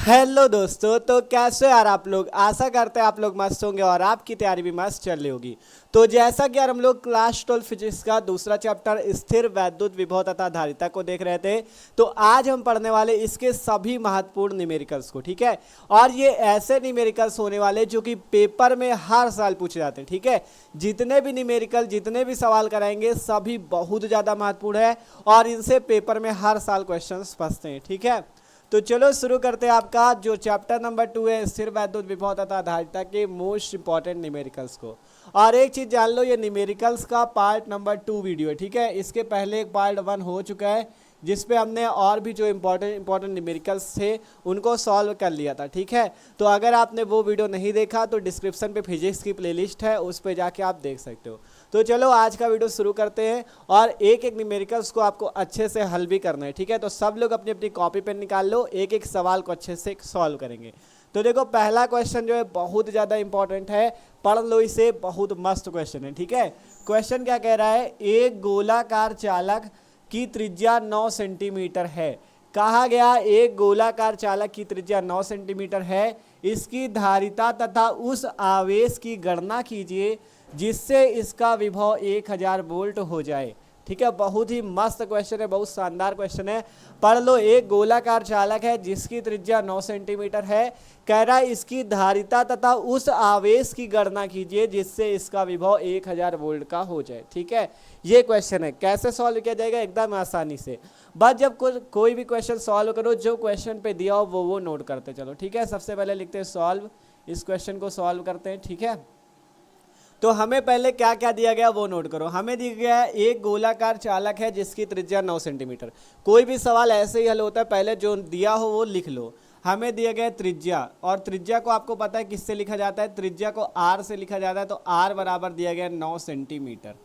Hello दोस्तों, तो कैसे यार आप लोग। आशा करते हैं आप लोग मस्त होंगे और आपकी तैयारी भी मस्त चल रही होगी। तो जैसा कि यार हम लोग क्लास 12 फिजिक्स का दूसरा चैप्टर स्थिर वैद्युत विभव तथा धारिता को देख रहे थे, तो आज हम पढ़ने वाले इसके सभी महत्वपूर्ण न्यूमेरिकल्स को। ठीक है, और ये ऐसे न्यूमेरिकल्स होने वाले जो कि पेपर में हर साल पूछे जाते हैं। ठीक है, जितने भी न्यूमेरिकल जितने भी सवाल कराएंगे सभी बहुत ज़्यादा महत्वपूर्ण है और इनसे पेपर में हर साल क्वेश्चन फंसते हैं। ठीक है, तो चलो शुरू करते हैं आपका जो चैप्टर नंबर 2 है स्थिर वैद्युत विभव तथा धारिता के मोस्ट इंपॉर्टेंट न्यूमेरिकल्स को। और एक चीज़ जान लो, ये न्यूमेरिकल्स का पार्ट नंबर 2 वीडियो है। ठीक है, इसके पहले एक पार्ट 1 हो चुका है जिसपे हमने और भी जो इंपॉर्टेंट न्यूमेरिकल्स थे उनको सॉल्व कर लिया था। ठीक है, तो अगर आपने वो वीडियो नहीं देखा तो डिस्क्रिप्शन पे फिजिक्स की प्लेलिस्ट है, उस पर जाके आप देख सकते हो। तो चलो आज का वीडियो शुरू करते हैं और एक एक न्यूमेरिकल्स को आपको अच्छे से हल भी करना है। ठीक है, तो सब लोग अपनी अपनी कॉपी पेन निकाल लो, एक एक सवाल को अच्छे से सॉल्व करेंगे। तो देखो पहला क्वेश्चन जो है बहुत ज़्यादा इंपॉर्टेंट है, पढ़ लो इसे, बहुत मस्त क्वेश्चन है। ठीक है, क्वेश्चन क्या कह रहा है, एक गोलाकार चालक की त्रिज्या 9 सेंटीमीटर है। कहा गया एक गोलाकार चालक की त्रिज्या 9 सेंटीमीटर है, इसकी धारिता तथा उस आवेश की गणना कीजिए जिससे इसका विभव 1000 वोल्ट हो जाए। ठीक है, बहुत ही मस्त क्वेश्चन है, बहुत शानदार क्वेश्चन है, पढ़ लो। एक गोलाकार चालक है जिसकी त्रिज्या 9 सेंटीमीटर है, कह रहा है इसकी धारिता तथा उस आवेश की गणना कीजिए जिससे इसका विभव 1000 वोल्ट का हो जाए। ठीक है, ये क्वेश्चन है, कैसे सॉल्व किया जाएगा, एकदम आसानी से। बस जब कोई भी क्वेश्चन सॉल्व करो जो क्वेश्चन पे दिया हो वो नोट करते चलो। ठीक है, सबसे पहले लिखते हैं सॉल्व, इस क्वेश्चन को सॉल्व करते हैं। ठीक है, तो हमें पहले क्या क्या दिया गया वो नोट करो। हमें दिया गया है एक गोलाकार चालक है जिसकी त्रिज्या 9 सेंटीमीटर। कोई भी सवाल ऐसे ही हल होता है, पहले जो दिया हो वो लिख लो। हमें दिया गया है त्रिज्या, और त्रिज्या को आपको पता है किससे लिखा जाता है, त्रिज्या को आर से लिखा जाता है, तो आर बराबर दिया गया 9 सेंटीमीटर।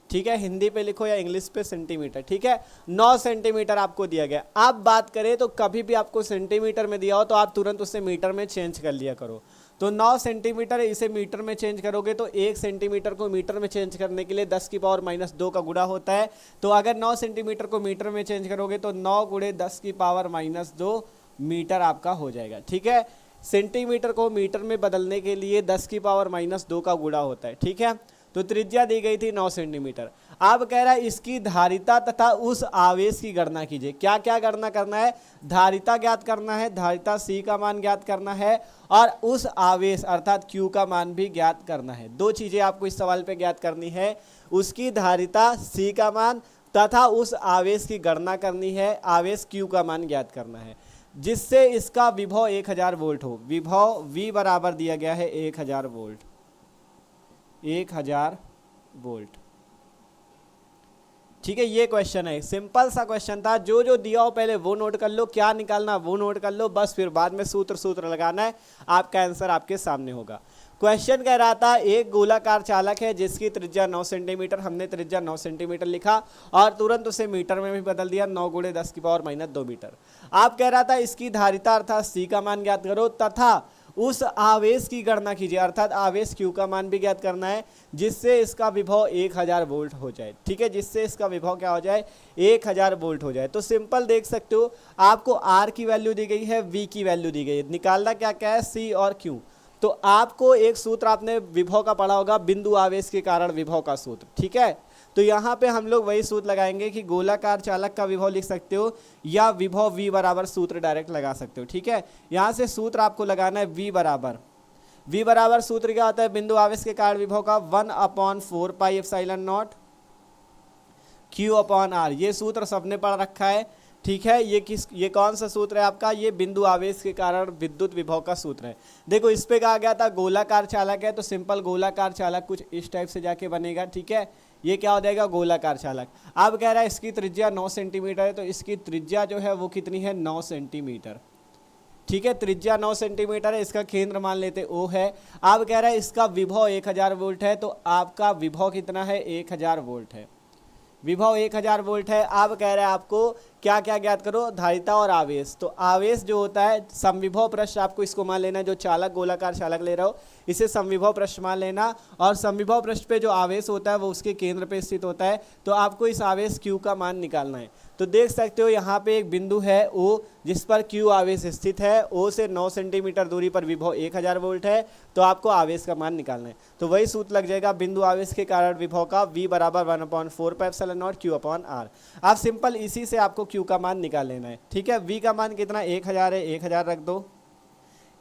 ठीक है, हिंदी पे लिखो या इंग्लिश पे सेंटीमीटर। ठीक है, 9 सेंटीमीटर आपको दिया गया। अब बात करें तो कभी भी आपको सेंटीमीटर में दिया हो तो आप तुरंत उसे मीटर में चेंज कर लिया करो। तो 9 सेंटीमीटर है, इसे मीटर में चेंज करोगे तो 1 सेंटीमीटर को मीटर में चेंज करने के लिए 10 की पावर -2 का गुणा होता है। तो अगर 9 सेंटीमीटर को मीटर में चेंज करोगे तो 9 गुणे 10 की पावर -2 मीटर आपका हो जाएगा। ठीक है, सेंटीमीटर को मीटर में बदलने के लिए 10 की पावर -2 का गुणा होता है। ठीक है, तो त्रिज्या दी गई थी 9 सेंटीमीटर। अब कह रहा है इसकी धारिता तथा उस आवेश की गणना कीजिए। क्या क्या गणना करना है, धारिता ज्ञात करना है, धारिता C का मान ज्ञात करना है, और उस आवेश अर्थात Q का मान भी ज्ञात करना है। दो चीजें आपको इस सवाल पे ज्ञात करनी है, उसकी धारिता C का मान तथा उस आवेश की गणना करनी है, आवेश Q का मान ज्ञात करना है, जिससे इसका विभव 1000 वोल्ट हो। विभव V बराबर दिया गया है 1000 वोल्ट, 1000 वोल्ट। ठीक है, ये क्वेश्चन है, सिंपल सा क्वेश्चन था। जो जो दिया हो पहले वो नोट कर लो, क्या निकालना वो नोट कर लो, बस फिर बाद में सूत्र लगाना है, आपका आंसर आपके सामने होगा। क्वेश्चन कह रहा था एक गोलाकार चालक है जिसकी त्रिज्या 9 सेंटीमीटर, हमने त्रिज्या 9 सेंटीमीटर लिखा और तुरंत उसे मीटर में भी बदल दिया, 9 गुणे 10 की पावर -2 मीटर। आप कह रहा था इसकी धारिता अर्थात C का मान ज्ञात करो तथा उस आवेश की गणना कीजिए, अर्थात आवेश Q का मान भी ज्ञात करना है, जिससे इसका विभव 1000 वोल्ट हो जाए। ठीक है, जिससे इसका विभव क्या हो जाए, 1000 वोल्ट हो जाए। तो सिंपल देख सकते हो, आपको R की वैल्यू दी गई है, V की वैल्यू दी गई है, निकालना क्या क्या है, C और Q। तो आपको एक सूत्र आपने विभव का पढ़ा होगा, बिंदु आवेश के कारण विभव का सूत्र। ठीक है, तो यहाँ पे हम लोग वही सूत्र लगाएंगे कि गोलाकार चालक का विभव लिख सकते हो या विभव V बराबर सूत्र डायरेक्ट लगा सकते हो। ठीक है, यहाँ से सूत्र आपको लगाना है V बराबर सूत्र क्या होता है, बिंदु आवेश के कारण विभव का 1/4 पाई एप्सिलॉन नॉट Q/R। ये सूत्र सबने पढ़ रखा है। ठीक है, ये कौन सा सूत्र है आपका, ये बिंदु आवेश के कारण विद्युत विभव का सूत्र है। देखो इस पे कहा गया था गोलाकार चालक है, तो सिंपल गोलाकार चालक कुछ इस टाइप से जाके बनेगा। ठीक है, ये क्या हो जाएगा, गोलाकार चालक। अब कह रहा है इसकी त्रिज्या 9 सेंटीमीटर है, तो इसकी त्रिज्या जो है वो कितनी है, 9 सेंटीमीटर। ठीक है, त्रिज्या 9 सेंटीमीटर है, इसका केंद्र मान लेते O है। अब कह रहा है इसका विभव 1000 वोल्ट है, तो आपका विभव कितना है, 1000 वोल्ट है, विभव 1000 वोल्ट है। अब कह रहा है आपको क्या क्या ज्ञात करो, धारिता और आवेश। तो आवेश जो होता है समविभव पृष्ठ, आपको इसको मान लेना, जो चालक गोलाकार चालक ले रहे हो इसे समविभव पृष्ठ मान लेना, और समविभव पृष्ठ पे जो आवेश होता है वो उसके केंद्र पे स्थित होता है। तो आपको इस आवेश Q का मान निकालना है। तो देख सकते हो यहाँ पे एक बिंदु है O जिस पर Q आवेश स्थित है, O से 9 सेंटीमीटर दूरी पर विभव 1000 वोल्ट है। तो आपको आवेश का मान निकालना है। तो वही सूत्र लग जाएगा बिंदु आवेश के कारण विभव का, V बराबर 1/4πε0 Q/R। आप सिंपल इसी से आपको Q का मान निकाल लेना है। ठीक है, V का मान कितना 1000 है, 1000 रख दो,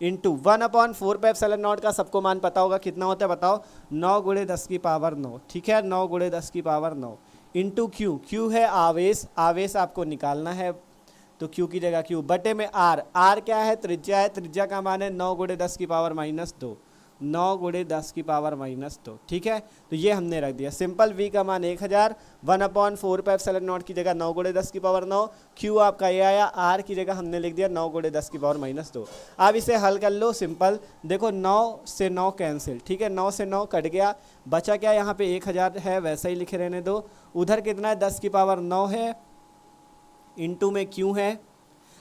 इंटू 1/4πε0 का सबको मान पता होगा कितना होता है बताओ, 9 × 10⁹ ठीक है, 9 × 10⁹ इंटू Q है आवेश, आवेश आपको निकालना है। तो Q की जगह Q बटे में R क्या है, त्रिज्या है, त्रिज्या का मान है 9 × 10⁻², 9 × 10⁻²। ठीक है, तो ये हमने रख दिया। सिंपल V का मान 1000, 1/4πε0 की जगह 9 × 10⁻², Q आपका ये आया, R की जगह हमने लिख दिया 9 × 10⁻²। अब इसे हल कर लो सिंपल, देखो 9 से 9 कैंसिल, ठीक है, 9 से 9 कट गया, बचा क्या, यहाँ पे 1000 है वैसा ही लिखे रहने दो। उधर कितना है 10⁻9 है, इंटू में Q है।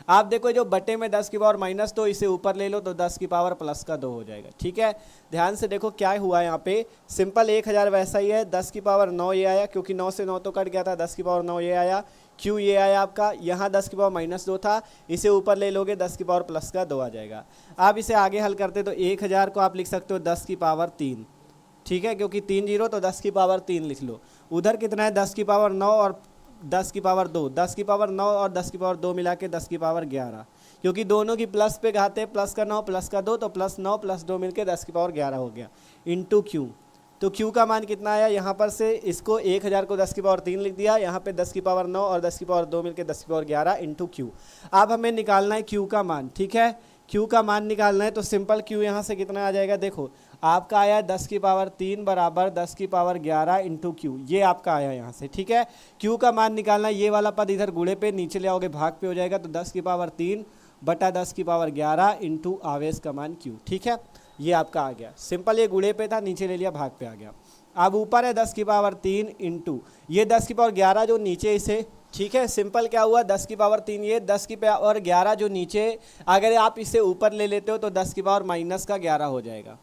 आप देखो जो बटे में 10⁻², इसे ऊपर ले लो तो 10⁻+2 हो जाएगा। ठीक है, ध्यान से देखो क्या हुआ यहाँ पे, सिंपल 1000 वैसा ही है, 10⁻9 ये आया, क्योंकि 9 से 9 तो कट गया था, 10⁻9 ये आया, Q ये आया आपका, यहाँ 10⁻2 था, इसे ऊपर ले लोगे 10⁻+2 आ जाएगा। आप इसे आगे हल करते तो 1000 को आप लिख सकते हो 10⁻3, ठीक है, क्योंकि 3 0 तो 10⁻3 लिख लो। उधर कितना है 10⁻9 और 10⁻2, 10⁻9 और 10⁻2 मिला के 10⁻11, क्योंकि दोनों की प्लस पे घाते हैं, प्लस का 9 प्लस का 2, तो +9 + 2 मिलके 10⁻11 हो गया, इंटू Q। तो Q का मान कितना आया, यहाँ पर से इसको 1000 को 10⁻3 लिख दिया, यहाँ पे 10⁻9 और 10⁻2 मिलके 10⁻11 इंटू Q। अब हमें निकालना है Q का मान। ठीक है, Q का मान निकालना है, तो सिंपल Q यहाँ से कितना आ जाएगा, देखो आपका आया 10⁻3 बराबर 10⁻11 इंटू Q, ये आपका आया यहाँ से। ठीक है, Q का मान निकालना है, ये वाला पद इधर गुणे पे नीचे ले आओगे भाग पे हो जाएगा, तो 10⁻3 बटा 10⁻11 इंटू आवेश का मान Q। ठीक है, ये आपका आ गया, सिंपल ये गुणे पे था, नीचे ले लिया भाग पे आ गया। अब ऊपर है 10⁻3 इंटू ये 10⁻11 जो नीचे इसे, ठीक है, सिंपल क्या हुआ 10⁻3 ये 10⁻11 जो नीचे, अगर आप इसे ऊपर ले लेते हो तो 10⁻−11 हो जाएगा,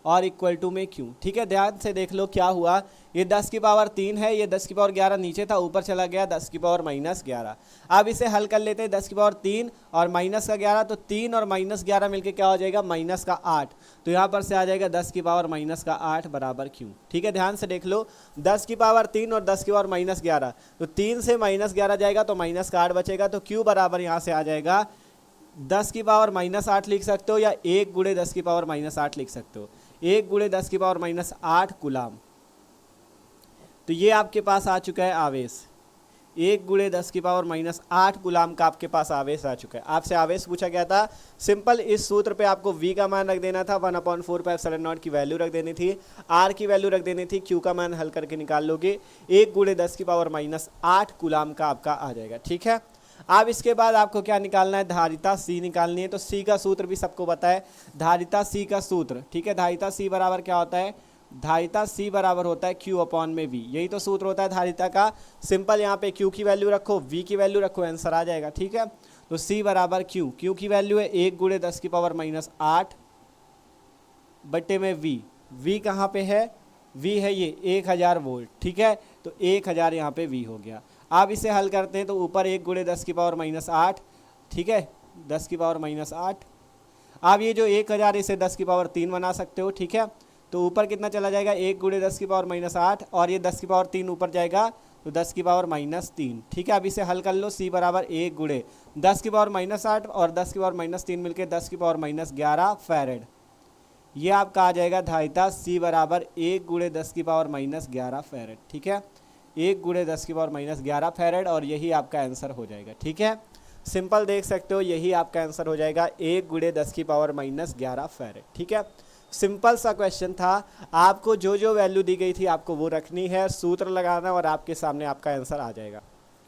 और इक्वल टू में Q। ठीक है, ध्यान से देख लो क्या हुआ, ये 10⁻3 है, ये 10⁻11 नीचे था, ऊपर चला गया 10⁻−11। अब इसे हल कर लेते हैं, 10⁻3 और -11, तो 3 और -11 मिलके क्या हो जाएगा -8, तो यहाँ पर से आ जाएगा 10⁻−8 बराबर Q। ठीक है, ध्यान से देख लो 10⁻3 और 10⁻−11, तो 3 से -11 जाएगा तो -8 बचेगा, तो Q बराबर यहाँ से आ जाएगा 10⁻8 लिख सकते हो, या 1 × 10⁻8 लिख सकते हो, 1 × 10⁻8 कूलाम। तो ये आपके पास आ चुका है आवेश, 1 × 10⁻8 कूलाम का आपके पास आवेश आ चुका है। आपसे आवेश पूछा गया था, सिंपल इस सूत्र पे आपको V का मान रख देना था, 1/4πε0 की वैल्यू रख देनी थी, R की वैल्यू रख देनी थी, Q का मान हल करके निकाल लोगे, 1 × 10⁻8 कूलाम का आपका आ जाएगा। ठीक है, अब इसके बाद आपको क्या निकालना है, धारिता C निकालनी है। तो C का सूत्र भी सबको पता है, धारिता C का सूत्र। ठीक है, धारिता C बराबर क्या होता है, धारिता C बराबर होता है Q/V, यही तो सूत्र होता है धारिता का। सिंपल यहाँ पे Q की वैल्यू रखो, V की वैल्यू रखो, आंसर आ जाएगा। ठीक है, तो C बराबर Q की वैल्यू है 1 × 10⁻8 बटे में V कहाँ पे है, V है ये 1000 वोल्ट। ठीक है, तो 1000 यहाँ पे V हो गया। आप इसे हल करते हैं तो ऊपर 1 × 10⁻8, ठीक है, 10⁻8। आप ये जो 1000 इसे 10⁻3 बना सकते हो। ठीक है, तो ऊपर कितना चला जाएगा 1 × 10⁻8, और ये 10⁻3 ऊपर जाएगा तो 10⁻3। ठीक है, अब इसे हल कर लो, C बराबर 1 × 10⁻8 और 10⁻3 मिलके 10⁻11 फैरेड। ये आपका आ जाएगा धारिता C बराबर 1 × 10⁻11 फैरेड। ठीक है, 1 × 10⁻11 फैरेड, और यही आपका आंसर हो जाएगा। ठीक है, सिंपल देख सकते हो, यही आपका आंसर हो जाएगा 1 × 10⁻11 फैरेड। ठीक है, सिंपल सा क्वेश्चन था, आपको जो जो वैल्यू दी गई थी आपको वो रखनी है, सूत्र लगाना, और आपके सामने आपका आंसर आ जाएगा।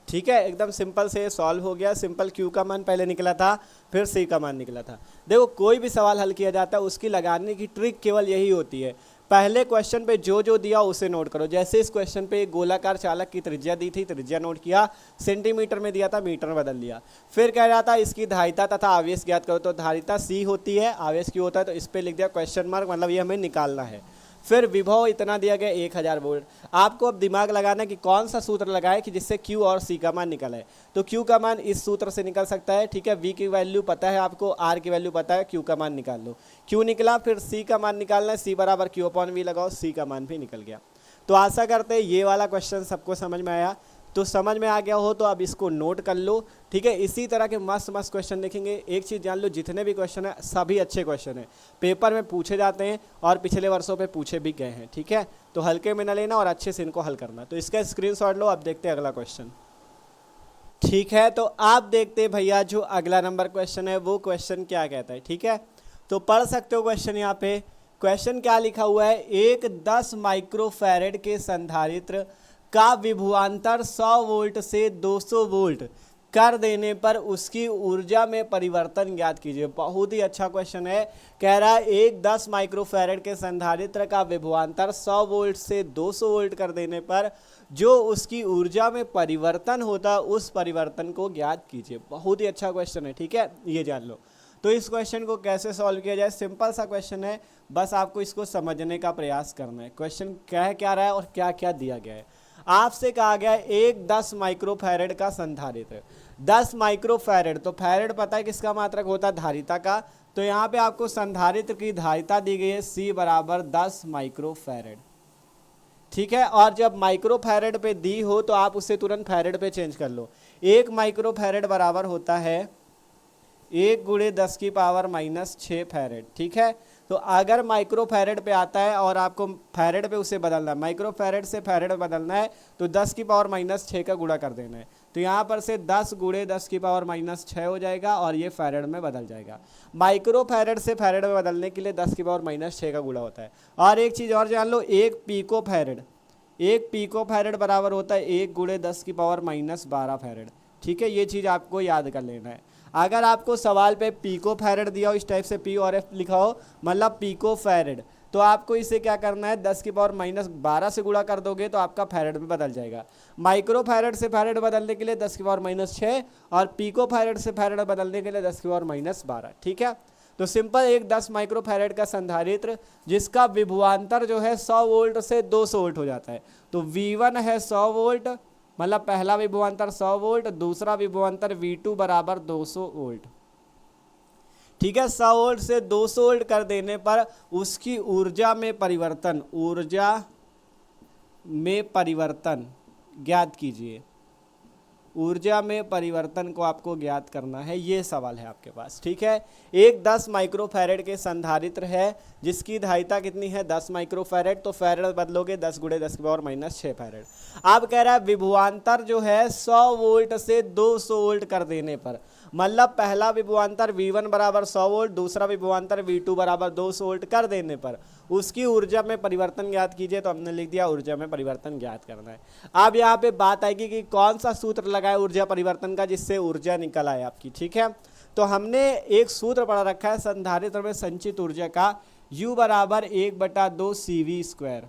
ठीक है, एकदम सिंपल से सॉल्व हो गया। सिंपल Q का मान पहले निकला था, फिर C का मान निकला था। देखो कोई भी सवाल हल किया जाता है उसकी लगाने की ट्रिक केवल यही होती है, पहले क्वेश्चन पे जो जो दिया उसे नोट करो। जैसे इस क्वेश्चन पे एक गोलाकार चालक की त्रिज्या दी थी, त्रिज्या नोट किया, सेंटीमीटर में दिया था, मीटर में बदल दिया। फिर कह रहा था इसकी धारिता तथा आवेश ज्ञात करो, तो धारिता C होती है, आवेश Q होता है, तो इस पे लिख दिया क्वेश्चन मार्क, मतलब ये हमें निकालना है। फिर विभव इतना दिया गया 1000 वोल्ट। आपको अब दिमाग लगाना है कि कौन सा सूत्र लगाए कि जिससे Q और C का मान निकल आए। तो Q का मान इस सूत्र से निकल सकता है, ठीक है। V की वैल्यू पता है आपको, R की वैल्यू पता है, Q का मान निकाल लो। Q निकला, फिर C का मान निकालना है, C बराबर Q/V लगाओ, C का मान भी निकल गया। तो आशा करते हैं ये वाला क्वेश्चन सबको समझ में आया। तो समझ में आ गया हो तो अब इसको नोट कर लो, ठीक है। इसी तरह के मस्त मस्त क्वेश्चन देखेंगे। एक चीज़ जान लो, जितने भी क्वेश्चन है सभी अच्छे क्वेश्चन हैं, पेपर में पूछे जाते हैं और पिछले वर्षों पे पूछे भी गए हैं, ठीक है। तो हल्के में न लेना और अच्छे से इनको हल करना। तो इसका स्क्रीनशॉट लो। अब देखते हैं अगला क्वेश्चन, ठीक है। तो आप देखते हैं भैया जो अगला नंबर क्वेश्चन है वो क्वेश्चन क्या कहता है, ठीक है। तो पढ़ सकते हो क्वेश्चन। यहाँ पे क्वेश्चन क्या लिखा हुआ है, एक 10 माइक्रोफैरेड के संधारित्र का विभवांतर 100 वोल्ट से 200 वोल्ट कर देने पर उसकी ऊर्जा में परिवर्तन ज्ञात कीजिए। बहुत ही अच्छा क्वेश्चन है। कह रहा है एक 10 माइक्रोफैरेड के संधारित्र का विभवांतर 100 वोल्ट से 200 वोल्ट कर देने पर जो उसकी ऊर्जा में परिवर्तन होता उस परिवर्तन को ज्ञात कीजिए। बहुत ही अच्छा क्वेश्चन है, ठीक है, ये जान लो। तो इस क्वेश्चन को कैसे सॉल्व किया जाए, सिंपल सा क्वेश्चन है, बस आपको इसको समझने का प्रयास करना है। क्वेश्चन कह क्या रहा है और क्या क्या दिया गया है। आपसे कहा गया है एक 10 माइक्रोफैरेड का संधारित्र, 10 माइक्रोफैरेड, तो फैरेड पता है किसका मात्रक होता है, धारिता का। तो यहाँ पे आपको संधारित्र की धारिता दी गई है C बराबर 10 माइक्रोफैरेड, ठीक है। और जब माइक्रोफैरेड पे दी हो तो आप उससे तुरंत फैरेड पे चेंज कर लो। 1 माइक्रोफैरेड बराबर होता है 1 × 10⁻⁻6 फैरेड, ठीक है। तो अगर माइक्रोफैरेड पे आता है और आपको फैरेड पे उसे बदलना है, माइक्रोफैरेड से फैरेड बदलना है, तो 10⁻⁻6 का गुणा कर देना है। तो यहाँ पर से 10 × 10⁻⁻6 हो जाएगा और ये फैरेड में बदल जाएगा। माइक्रोफैरेड से फैरेड में बदलने के लिए 10⁻⁻6 का गुणा होता है। और एक चीज़ और जान लो, एक पिकोफैरेड बराबर होता है 1 × 10⁻12 फैरेड, ठीक है। ये चीज़ आपको याद कर लेना है। अगर आपको सवाल पे पिकोफैरेड दिया हो, इस टाइप से P और F लिखा हो, मतलब पिकोफैरेड, तो आपको इसे क्या करना है, 10⁻12 से गुणा कर दोगे तो आपका फैरेड में बदल जाएगा। माइक्रोफैरेड से फैरेड बदलने के लिए 10⁻6 और पिकोफैरेड से फैरेड बदलने के लिए 10⁻12, ठीक है। तो सिंपल एक 10 माइक्रोफैरेड का संधारित्र जिसका विभवांतर जो है 100 वोल्ट से 200 वोल्ट हो जाता है। तो V1 है 100 वोल्ट, मतलब पहला विभवांतर 100 वोल्ट, दूसरा विभवांतर V2 बराबर 200 वोल्ट, ठीक है। 100 वोल्ट से 200 वोल्ट कर देने पर उसकी ऊर्जा में परिवर्तन ज्ञात कीजिए। ऊर्जा में परिवर्तन को आपको ज्ञात करना है, ये सवाल है आपके पास, ठीक है। एक 10 माइक्रोफैरेड के संधारित्र है जिसकी धारिता कितनी है, 10 माइक्रोफैरेड, तो फैरेड बदलोगे 10 × 10⁻⁻6 फैरेड। अब कह रहा है विभवांतर जो है 100 वोल्ट से 200 वोल्ट कर देने पर, मतलब पहला विभवांतर V1 बराबर 100 वोल्ट, दूसरा विभवांतर V2 बराबर 200 वोल्ट कर देने पर उसकी ऊर्जा में परिवर्तन ज्ञात कीजिए। तो हमने लिख दिया ऊर्जा में परिवर्तन ज्ञात करना है। अब यहाँ पे बात आएगी कि कौन सा सूत्र लगाए ऊर्जा परिवर्तन का जिससे ऊर्जा निकल आए आपकी, ठीक है। तो हमने एक सूत्र पढ़ा रखा है संधारित्र में संचित ऊर्जा का, U बराबर 1/2 CV²,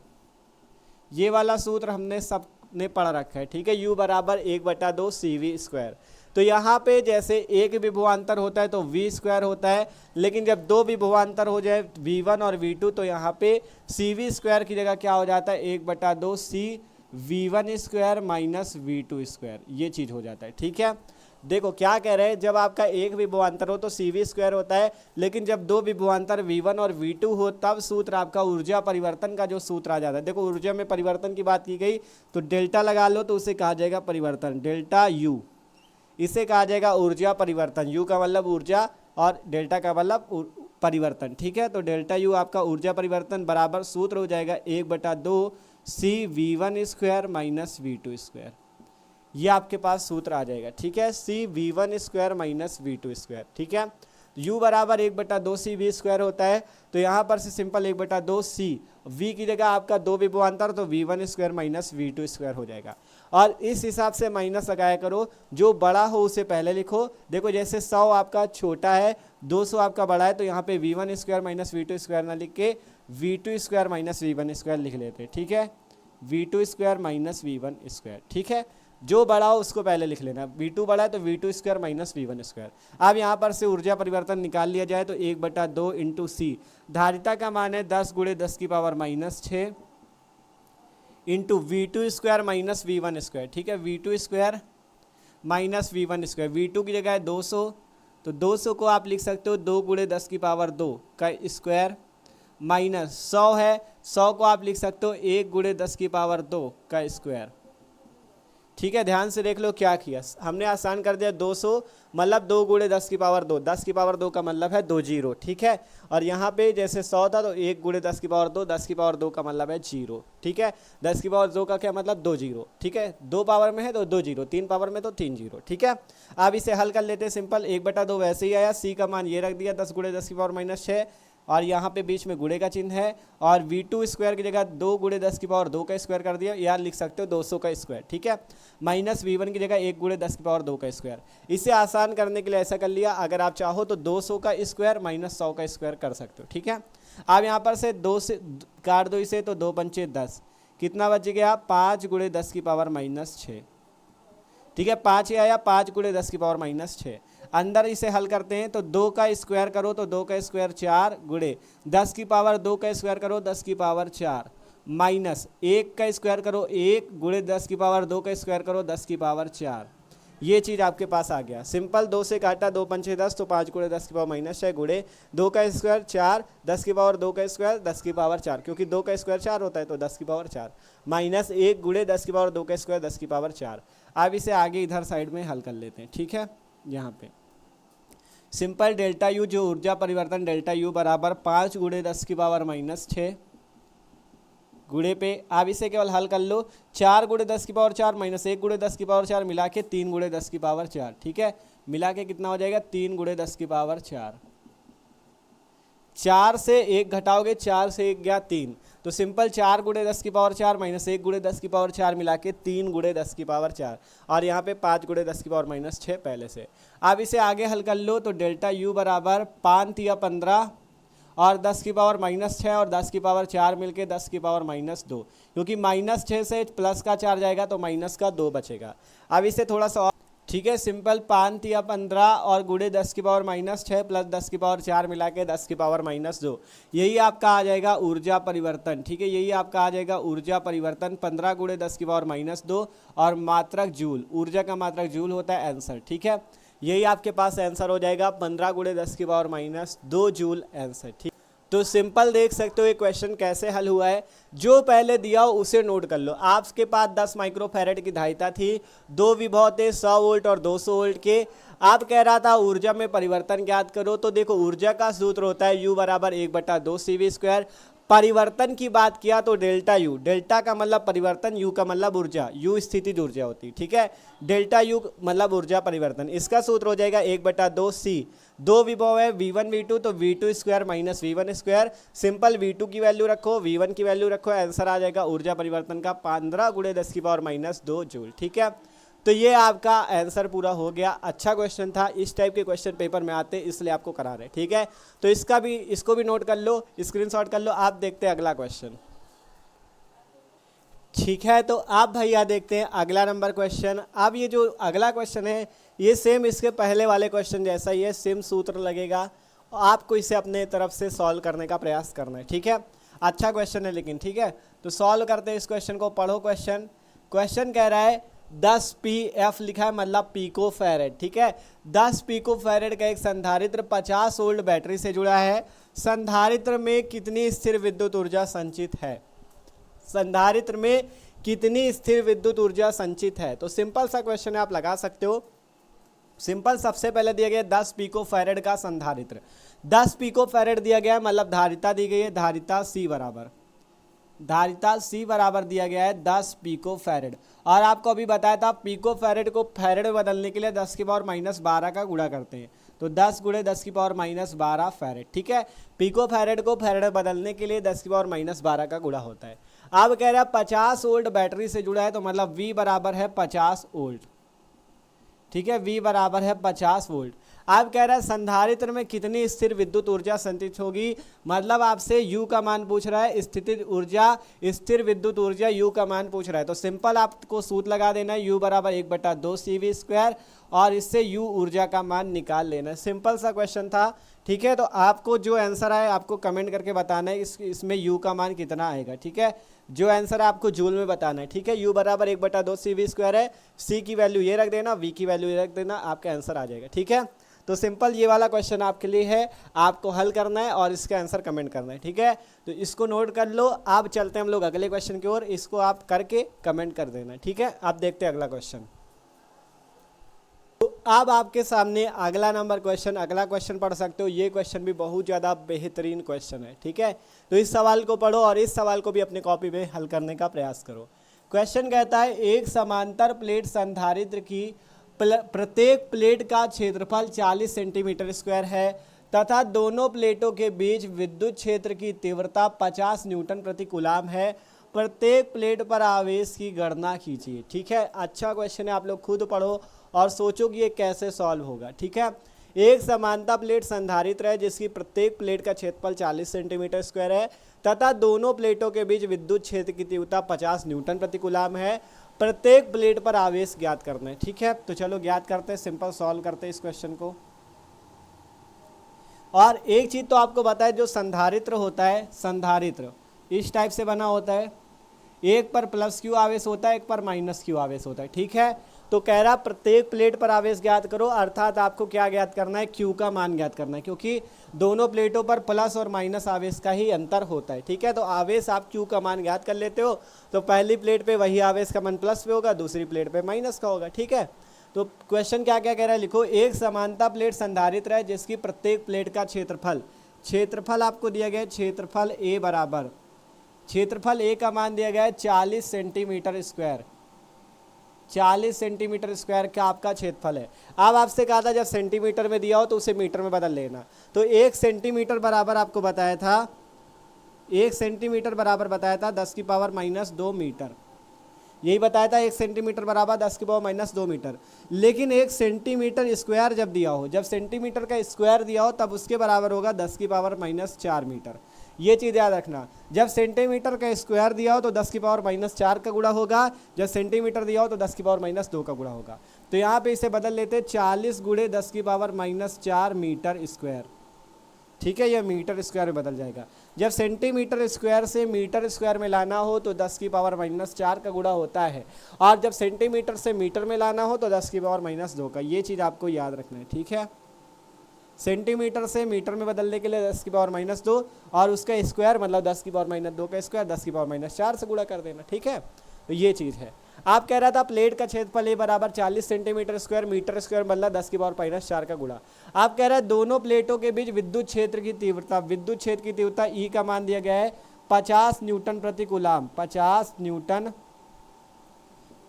ये वाला सूत्र हमने सबने पढ़ रखा है, ठीक है। U बराबर 1/2 CV²। तो यहाँ पे जैसे एक विभवांतर होता है तो V² होता है, लेकिन जब दो विभवांतर हो जाए V1 और V2 तो यहाँ पे CV² की जगह क्या हो जाता है, 1/2 CV1² - V2², ये चीज़ हो जाता है, ठीक है। देखो क्या कह रहे हैं, जब आपका एक विभवांतर हो तो CV² होता है, लेकिन जब दो विभवांतर V1 और V2 हो तब सूत्र आपका ऊर्जा परिवर्तन का जो सूत्र आ जाता है। देखो ऊर्जा में परिवर्तन की बात की गई तो डेल्टा लगा लो तो उसे कहा जाएगा परिवर्तन, डेल्टा U, इसे कहा जाएगा ऊर्जा परिवर्तन। U का मतलब ऊर्जा और डेल्टा का मतलब परिवर्तन, ठीक है। तो डेल्टा U आपका ऊर्जा परिवर्तन बराबर सूत्र हो जाएगा 1/2 CV1² - V2², ये आपके पास सूत्र आ जाएगा, ठीक है। CV1² - V2², ठीक है। u बराबर 1/2 वी स्क्वायर होता है, तो यहाँ पर से सिंपल 1/2 सी, v की जगह आपका 2 विभवांतर तो v1 square minus v2 square हो जाएगा। और इस हिसाब से माइनस लगाया करो, जो बड़ा हो उसे पहले लिखो। देखो जैसे 100 आपका छोटा है, 200 आपका बड़ा है, तो यहाँ पे v1 square minus v2 square ना लिख के v2 square minus v1 square लिख लेते, ठीक है, v2 square minus v1 square, ठीक है। जो बड़ा हो उसको पहले लिख लेना, v2 बड़ा है तो v2 square minus v1 square. अब यहाँ पर से ऊर्जा परिवर्तन निकाल लिया जाए तो 1/2 इंटू सी, धारिता का मान है 10 × 10 की power minus 6 into v2 square minus v1 square, ठीक है, v2 square minus v1 square. v2 की जगह है 200, तो 200 को आप लिख सकते हो 2 × 10 की पावर 2 का स्क्वायर, माइनस 100 है, 100 को आप लिख सकते हो 1 × 10 की पावर 2 का स्क्वायर, ठीक है। ध्यान से देख लो क्या किया हमने, आसान कर दिया। 200 मतलब 2 × 10 की पावर 2, 10 की पावर 2 का मतलब है 2 जीरो, ठीक है। और यहाँ पे जैसे 100 था तो 1 × 10 की पावर 2, 10 की पावर 2 का मतलब है 0, ठीक है। 10 की पावर 2 का क्या मतलब 2 जीरो, ठीक है। 2 पावर में है तो 2 जीरो, 3 पावर में तो 3 जीरो, ठीक है। अब इसे हल कर लेते हैं सिंपल, 1/2 वैसे ही आया, सी का मान ये रख दिया 10 × 10 की पावर माइनस 6, और यहाँ पे बीच में गुणे का चिन्ह है, और v2 स्क्वायर की जगह 2 × 10 की पावर 2 का स्क्वायर कर दिया, या लिख सकते हो 200 का स्क्वायर, ठीक है, माइनस v1 की जगह 1 × 10 की पावर 2 का स्क्वायर। इसे आसान करने के लिए ऐसा कर लिया, अगर आप चाहो तो 200 का स्क्वायर माइनस 100 का स्क्वायर कर सकते हो, ठीक है। अब यहाँ पर से 2 से काट दो इसे, तो 2 × 5 = 10, कितना बच गया 5 × 10 की पावर माइनस 6, ठीक है, 5 ही आया, 5 × 10 की पावर माइनस 6। अंदर इसे हल करते हैं तो 2 का स्क्वायर करो तो 2 का स्क्वायर 4 गुणे 10 की पावर 2 का स्क्वायर करो 10 की पावर 4, माइनस 1 का स्क्वायर करो 1 गुणे 10 की पावर 2 का स्क्वायर करो 10 की पावर 4। ये चीज़ आपके पास आ गया। सिंपल 2 से काटा, 2 × 5 = 10, तो 5 × 10 की पावर माइनस 6 गुणे 2 का स्क्वायर 4, 10 की पावर 2 का स्क्वायर 10 की पावर 4, क्योंकि 2 का स्क्वायर 4 होता है तो 10 की पावर 4, माइनस 1 गुणे 10 की पावर 2 का स्क्वायर 10 की पावर 4। अब इसे आगे इधर साइड में हल कर लेते हैं, ठीक है। यहाँ पे सिंपल डेल्टा यू, जो ऊर्जा परिवर्तन डेल्टा यू बराबर 5 × 10 की पावर माइनस 6 गुणे पे, आप इसे केवल हल कर लो, 4 × 10 की पावर 4 माइनस 1 × 10 की पावर 4 मिला के 3 × 10 की पावर 4, ठीक है, मिला के कितना हो जाएगा 3 × 10 की पावर 4। 4 से 1 घटाओगे, 4 से 1 गया 3, तो सिंपल 4 × 10 की पावर 4 माइनस 1 × 10 की पावर 4 मिला के 3 × 10 की पावर 4, और यहाँ पे 5 × 10 की पावर माइनस 6 पहले से। अब इसे आगे हल कर लो तो डेल्टा यू बराबर 5 × 15 और 10 की पावर माइनस 6 और 10 की पावर 4 मिलके 10 की पावर माइनस 2, क्योंकि माइनस 6 से प्लस का 4 जाएगा तो माइनस का 2 बचेगा। अब इसे थोड़ा सा, ठीक है, सिंपल 5 × 15 और गुणे 10 की पावर माइनस 6 प्लस 10 की पावर 4 मिला के 10 की पावर माइनस 2, यही आपका आ जाएगा ऊर्जा परिवर्तन, ठीक है, यही आपका आ जाएगा ऊर्जा परिवर्तन 15 × 10 की पावर माइनस 2, और मात्रक जूल, ऊर्जा का मात्रक जूल होता है आंसर, ठीक है, यही आपके पास आंसर हो जाएगा 15 × 10 की पावर माइनस 2 जूल आंसर, ठीक। तो सिंपल देख सकते हो ये क्वेश्चन कैसे हल हुआ है, जो पहले दिया हो उसे नोट कर लो। आपके पास 10 माइक्रोफैरेड की धारिता थी, 2 विभव थे 100 वोल्ट और 200 वोल्ट के। आप कह रहा था ऊर्जा में परिवर्तन ज्ञात करो, तो देखो ऊर्जा का सूत्र होता है U बराबर 1/2 CV²। परिवर्तन की बात किया तो डेल्टा यू, डेल्टा का मतलब परिवर्तन, यू का मतलब ऊर्जा, यू स्थितिज ऊर्जा होती, ठीक है, डेल्टा यू मतलब ऊर्जा परिवर्तन। इसका सूत्र हो जाएगा 1/2 C, 2 विभव है V1 V2, तो V2 square minus V1 square. Simple V2 की वैल्यू रखो, V1 की वैल्यू रखो, आंसर आ जाएगा ऊर्जा परिवर्तन का 15 × 10 की पावर माइनस 2 जूल, ठीक है। तो ये आपका आंसर पूरा हो गया। अच्छा क्वेश्चन था, इस टाइप के क्वेश्चन पेपर में आते इसलिए आपको करा रहे, ठीक है। तो इसको भी नोट कर लो, स्क्रीनशॉट कर लो। आप देखते हैं अगला क्वेश्चन, ठीक है। तो आप भैया देखते हैं अगला नंबर क्वेश्चन। अब ये जो अगला क्वेश्चन है ये सेम इसके पहले वाले क्वेश्चन जैसा ही है, सेम सूत्र लगेगा, आपको इसे अपने तरफ से सॉल्व करने का प्रयास करना है, ठीक है। अच्छा क्वेश्चन है लेकिन, ठीक है। तो सॉल्व करते हैं इस क्वेश्चन को, पढ़ो क्वेश्चन कह रहा है 10 PF लिखा है मतलब पिको फैरेड, ठीक है। 10 पिको फैरेड का एक संधारित्र 50 वोल्ट बैटरी से जुड़ा है। संधारित्र में कितनी स्थिर विद्युत ऊर्जा संचित है, संधारित्र में कितनी स्थिर विद्युत ऊर्जा संचित है। तो सिंपल सा क्वेश्चन है, आप लगा सकते हो। सिंपल सबसे पहले दिया गया 10 पिको फैरेड का संधारित्र, 10 पिको फैरेड दिया गया है, मतलब धारिता दी गई है, धारिता C बराबर दिया गया है 10 पिको फैरेड। और आपको अभी बताया था पिको फैरेड को फैरेड में बदलने के लिए 10 की पावर माइनस 12 का गुणा करते हैं, तो 10 गुणे 10⁻⁻12 फैरेड। ठीक है, पिको फैरेड को फैरेड बदलने के लिए 10⁻12 का गुणा होता है। अब कह रहा है 50 वोल्ट बैटरी से जुड़ा है, तो मतलब V बराबर है 50 वोल्ट। ठीक है, V बराबर है 50 वोल्ट। आप कह रहा है संधारित्र में कितनी स्थिर विद्युत ऊर्जा संचित होगी, मतलब आपसे U का मान पूछ रहा है, स्थितिज ऊर्जा, स्थिर विद्युत ऊर्जा U का मान पूछ रहा है। तो सिंपल आपको सूत्र लगा देना है, U बराबर 1/2 CV², और इससे U ऊर्जा का मान निकाल लेना है। सिंपल सा क्वेश्चन था। ठीक है, तो आपको जो आंसर आए आपको कमेंट करके बताना है इसमें U का मान कितना आएगा। ठीक है, जो आंसर है आपको जूल में बताना है। ठीक है, U बराबर 1/2 CV² है, C की वैल्यू ये रख देना, V की वैल्यू ये रख देना, आपका आंसर आ जाएगा। ठीक है, तो सिंपल ये वाला क्वेश्चन आपके लिए है, आपको हल करना है और इसका आंसर कमेंट करना है। ठीक है, तो इसको नोट कर लो। आप चलते हैं हम लोग अगले क्वेश्चन की ओर, इसको आप करके कमेंट कर देना। ठीक है, आप देखते हैं अगला क्वेश्चन। तो अब आपके सामने अगला क्वेश्चन पढ़ सकते हो। ये क्वेश्चन भी बहुत ज़्यादा बेहतरीन क्वेश्चन है। ठीक है, तो इस सवाल को पढ़ो और इस सवाल को भी अपने कॉपी में हल करने का प्रयास करो। क्वेश्चन कहता है एक समांतर प्लेट संधारित्र की प्रत्येक प्लेट का क्षेत्रफल 40 सेंटीमीटर² है तथा दोनों प्लेटों के बीच विद्युत क्षेत्र की तीव्रता 50 न्यूटन प्रति कूलाम है। प्रत्येक प्लेट पर आवेश की गणना कीजिए। ठीक है, अच्छा क्वेश्चन है, आप लोग खुद पढ़ो और सोचो कि ये कैसे सॉल्व होगा। ठीक है, एक समांतर प्लेट संधारित्र है जिसकी प्रत्येक प्लेट का क्षेत्रफल 40 सेंटीमीटर² है तथा दोनों प्लेटों के बीच विद्युत क्षेत्र की तीव्रता 50 न्यूटन प्रति कूलाम है। प्रत्येक प्लेट पर आवेश ज्ञात करना है। ठीक है, तो चलो ज्ञात करते हैं, सिंपल सॉल्व करते हैं इस क्वेश्चन को। और एक चीज तो आपको बताए, जो संधारित्र होता है, संधारित्र इस टाइप से बना होता है, एक पर +Q आवेश होता है, एक पर -Q आवेश होता है। ठीक है, तो कह रहा प्रत्येक प्लेट पर आवेश ज्ञात करो, अर्थात आपको क्या ज्ञात करना है, Q का मान ज्ञात करना है, क्योंकि दोनों प्लेटों पर प्लस और माइनस आवेश का ही अंतर होता है। ठीक है, तो आवेश आप Q का मान ज्ञात कर लेते हो, तो पहली प्लेट पे वही आवेश का मान प्लस पे होगा, दूसरी प्लेट पे माइनस का होगा। ठीक है, तो क्वेश्चन क्या क्या कह रहा है, लिखो। एक समांतर प्लेट संधारित्र है जिसकी प्रत्येक प्लेट का क्षेत्रफल आपको दिया गया है, क्षेत्रफल A का मान दिया गया है 40 सेंटीमीटर²। 40 सेंटीमीटर² का आपका क्षेत्रफल है। अब आपसे कहा था जब सेंटीमीटर में दिया हो तो उसे मीटर में बदल लेना। तो 1 सेंटीमीटर बराबर आपको बताया था, 1 सेंटीमीटर बराबर बताया था 10⁻⁻2 मीटर। यही बताया था 1 सेंटीमीटर बराबर 10⁻⁻2 मीटर। लेकिन 1 सेंटीमीटर² जब दिया हो, जब सेंटीमीटर का स्क्वायर दिया हो तब उसके बराबर होगा 10⁻⁻4 मीटर। ये चीज़ याद रखना, जब सेंटीमीटर का स्क्वायर दिया हो तो 10⁻⁻4 का गुणा होगा, जब सेंटीमीटर दिया हो तो 10⁻⁻2 का गुणा होगा। तो यहाँ पे इसे बदल लेते 40 गुणे 10⁻⁻4 मीटर²। ठीक है, यह मीटर² में बदल जाएगा। जब सेंटीमीटर² से मीटर² में लाना हो तो 10⁻⁻4 का गुणा होता है, और जब सेंटीमीटर से मीटर में लाना हो तो 10⁻⁻2 का। ये चीज़ आपको याद रखना है। ठीक है, सेंटीमीटर से मीटर में बदलने के लिए 10⁻⁻2 और उसका स्क्वायर मतलब 10⁻⁻2 का स्क्वायर 10⁻⁻4 से गुणा कर देना। ठीक है, तो ये चीज़ है। आप कह रहा था प्लेट का क्षेत्रफल A बराबर 40 सेंटीमीटर² मीटर² मतलब 10⁻⁻4 का गुणा। आप कह रहे हैं दोनों प्लेटों के बीच विद्युत क्षेत्र की तीव्रता E का मान दिया गया है 50 न्यूटन प्रति कूलाम। 50 न्यूटन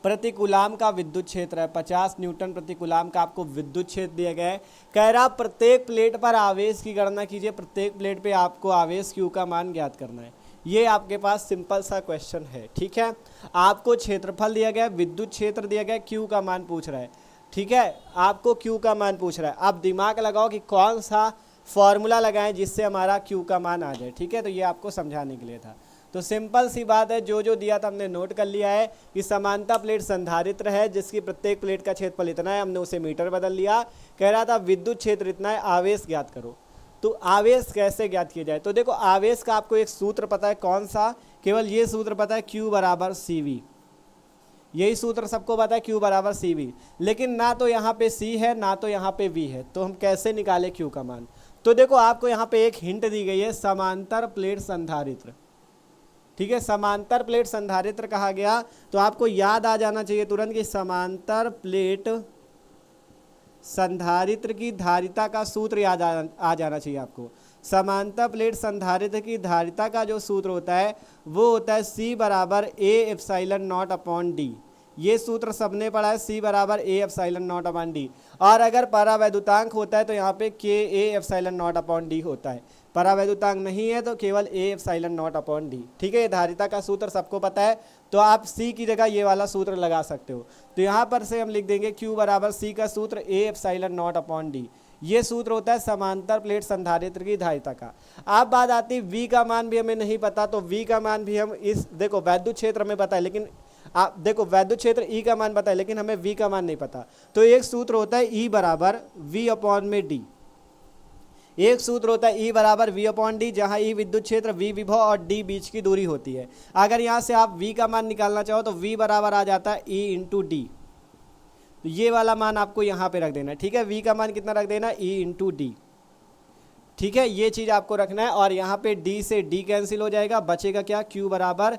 प्रति कूलाम का विद्युत क्षेत्र है, 50 न्यूटन प्रति कूलाम का आपको विद्युत क्षेत्र दिया गया है। कह रहा प्रत्येक प्लेट पर आवेश की गणना कीजिए, प्रत्येक प्लेट पे आपको आवेश Q का मान ज्ञात करना है। ये आपके पास सिंपल सा क्वेश्चन है। ठीक है, आपको क्षेत्रफल दिया गया, विद्युत क्षेत्र दिया गया, Q का मान पूछ रहा है। ठीक है, आपको Q का मान पूछ रहा है। आप दिमाग लगाओ कि कौन सा फॉर्मूला लगाएं जिससे हमारा Q का मान आ जाए। ठीक है, तो ये आपको समझाने के लिए था। तो सिंपल सी बात है, जो दिया था हमने नोट कर लिया है कि समांतर प्लेट संधारित्र है जिसकी प्रत्येक प्लेट का क्षेत्रफल इतना है, हमने उसे मीटर बदल लिया। कह रहा था विद्युत क्षेत्र इतना है, आवेश ज्ञात करो। तो आवेश कैसे ज्ञात किया जाए, तो देखो आवेश का आपको एक सूत्र पता है, कौन सा, केवल ये सूत्र पता है, Q बराबर CV। यही सूत्र सबको पता है, Q बराबर CV। लेकिन ना तो यहाँ पे C है ना तो यहाँ पे V है, तो हम कैसे निकाले Q का मान। तो देखो आपको यहाँ पे एक हिंट दी गई है, समांतर प्लेट संधारित्र। ठीक है, समांतर प्लेट संधारित्र कहा गया तो आपको याद आ जाना चाहिए तुरंत कि समांतर प्लेट संधारित्र की धारिता का सूत्र याद आ जाना चाहिए आपको। समांतर प्लेट संधारित्र की धारिता का जो सूत्र होता है वो होता है C बराबर A epsilon not upon D। ये सूत्र सबने पढ़ा है, C बराबर A epsilon not upon D। और अगर परावैद्युतांक होता है तो यहाँ पे K A epsilon not upon D होता है। परावैद्युतांक नहीं है तो केवल A epsilon not upon D। ठीक है, ये धारिता का सूत्र सबको पता है, तो आप C की जगह ये वाला सूत्र लगा सकते हो। तो यहाँ पर से हम लिख देंगे Q बराबर C का सूत्र A epsilon not upon D। ये सूत्र होता है समांतर प्लेट संधारित्र की धारिता का। अब बात आती है V का मान भी हमें नहीं पता, तो V का मान भी हम इस देखो वैद्युत क्षेत्र में पता है, लेकिन आप देखो वैद्युत क्षेत्र E का मान पता है, लेकिन हमें V का मान नहीं पता। तो एक सूत्र होता है E बराबर V अपॉन में D। एक सूत्र होता है E बराबर V अपॉन डी, जहाँ E विद्युत क्षेत्र, V विभव और D बीच की दूरी होती है। अगर यहाँ से आप V का मान निकालना चाहो तो V बराबर आ जाता है E इंटू डी। तो ये वाला मान आपको यहाँ पे रख देना है। ठीक है, V का मान कितना रख देना, E इंटू डी। ठीक है, ये चीज़ आपको रखना है। और यहाँ पे D से D कैंसिल हो जाएगा, बचेगा क्या, Q बराबर A